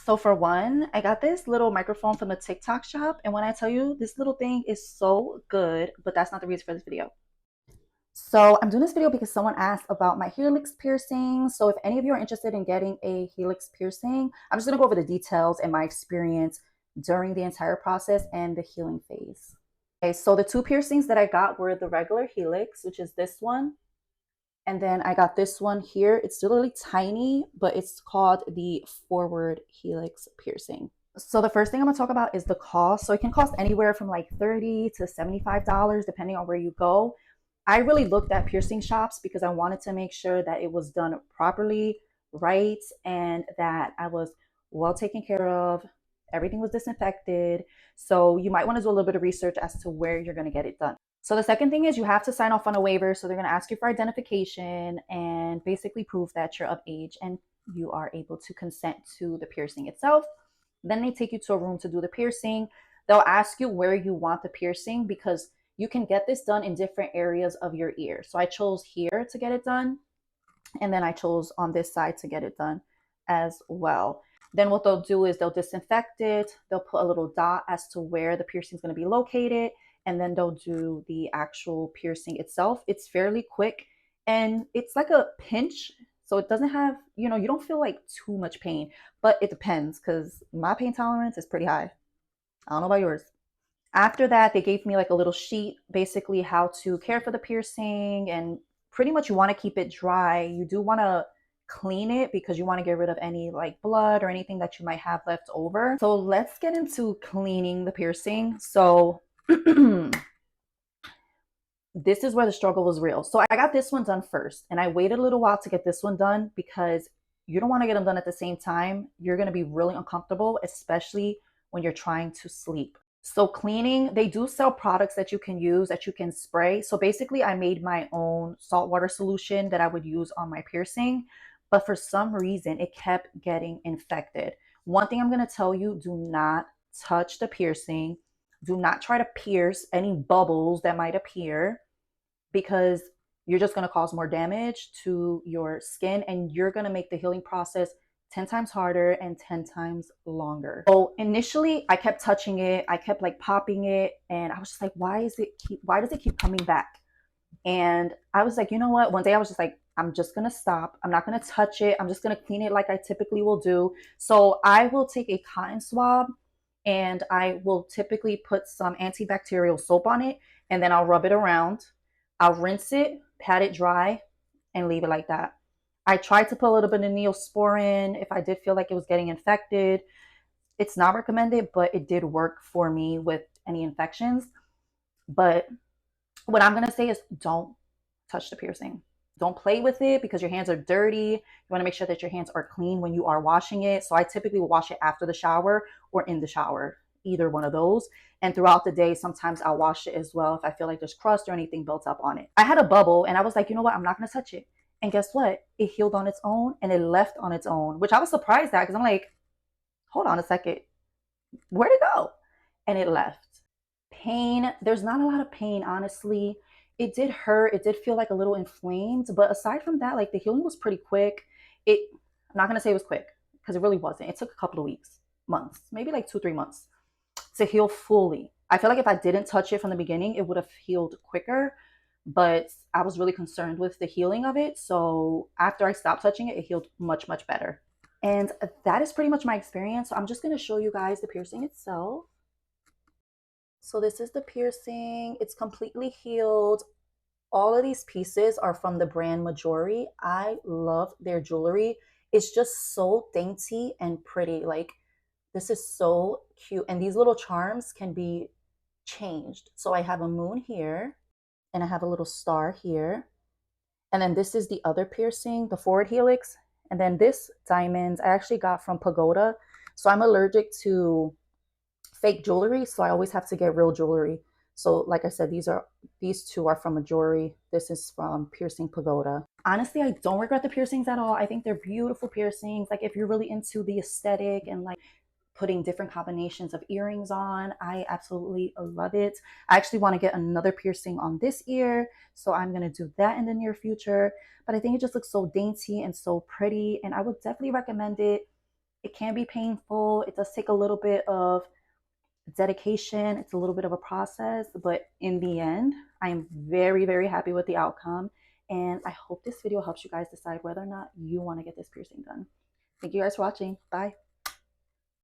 So for one, I got this little microphone from the TikTok shop, and when I tell you this little thing is so good, but that's not the reason for this video. So I'm doing this video because someone asked about my Helix piercing. So if any of you are interested in getting a Helix piercing, I'm just gonna go over the details and my experience during the entire process and the healing phase. Okay, so the two piercings that I got were the regular Helix, which is this one. And then I got this one here. It's still really tiny, but it's called the forward Helix piercing. So the first thing I'm gonna talk about is the cost. So it can cost anywhere from like $30 to $75, depending on where you go. I really looked at piercing shops because I wanted to make sure that it was done properly, right, and that I was well taken care of. Everything was disinfected. So you might want to do a little bit of research as to where you're going to get it done. So the second thing is you have to sign off on a waiver. So they're going to ask you for identification and basically prove that you're of age and you are able to consent to the piercing itself. Then they take you to a room to do the piercing. They'll ask you where you want the piercing because you can get this done in different areas of your ear. So I chose here to get it done. And then I chose on this side to get it done as well. Then what they'll do is they'll disinfect it. They'll put a little dot as to where the piercing is going to be located. And then they'll do the actual piercing itself. It's fairly quick and it's like a pinch. So it doesn't have, you don't feel like too much pain, but it depends because my pain tolerance is pretty high. I don't know about yours. After that, they gave me like a little sheet, basically how to care for the piercing, and pretty much you want to keep it dry. You do want to clean it because you want to get rid of any like blood or anything that you might have left over. So let's get into cleaning the piercing. So this is where the struggle was real. So I got this one done first, and I waited a little while to get this one done because you don't want to get them done at the same time. You're going to be really uncomfortable, especially when you're trying to sleep. So cleaning, they do sell products that you can use, that you can spray. So basically I made my own saltwater solution that I would use on my piercing, but for some reason it kept getting infected. One thing I'm going to tell you, do not touch the piercing. Do not try to pierce any bubbles that might appear because you're just going to cause more damage to your skin and you're going to make the healing process 10 times harder and 10 times longer. So initially I kept touching it. I kept like popping it and I was just like, why does it keep coming back? And I was like, you know what? One day I was just like, I'm just going to stop. I'm not going to touch it. I'm just going to clean it like I typically will do. So I will take a cotton swab and I will typically put some antibacterial soap on it and then I'll rub it around. I'll rinse it, pat it dry, and leave it like that. I tried to put a little bit of Neosporin if I did feel like it was getting infected. It's not recommended, but it did work for me with any infections. But what I'm going to say is don't touch the piercing. Don't play with it because your hands are dirty. You want to make sure that your hands are clean when you are washing it. So I typically will wash it after the shower or in the shower, either one of those. And throughout the day, sometimes I'll wash it as well if I feel like there's crust or anything built up on it. I had a bubble and I was like, you know what? I'm not going to touch it. And guess what? It healed on its own and it left on its own, which I was surprised at because I'm like, hold on a second. Where'd it go? And it left. Pain. There's not a lot of pain, honestly. It did hurt. It did feel like a little inflamed. But aside from that, like the healing was pretty quick. I'm not going to say it was quick because it really wasn't. It took a couple of weeks, months, maybe like 2-3 months to heal fully. I feel like if I didn't touch it from the beginning, it would have healed quicker. But I was really concerned with the healing of it. So after I stopped touching it, it healed much, much better. And that is pretty much my experience. So I'm just going to show you guys the piercing itself. So this is the piercing. It's completely healed. All of these pieces are from the brand Majori. I love their jewelry. It's just so dainty and pretty. Like, this is so cute. And these little charms can be changed. So I have a moon here. And I have a little star here. And then this is the other piercing, the forward helix. And then this diamond I actually got from Pagoda. So I'm allergic to fake jewelry. So I always have to get real jewelry. So like I said, these two are from Majori. This is from Piercing Pagoda. Honestly, I don't regret the piercings at all. I think they're beautiful piercings. Like if you're really into the aesthetic and like putting different combinations of earrings on, I absolutely love it. I actually want to get another piercing on this ear, so I'm going to do that in the near future. But I think it just looks so dainty and so pretty, and I would definitely recommend it It can be painful. It does take a little bit of dedication. It's a little bit of a process, but in the end, I am very, very happy with the outcome. And I hope this video helps you guys decide whether or not you want to get this piercing done. Thank you guys for watching. Bye.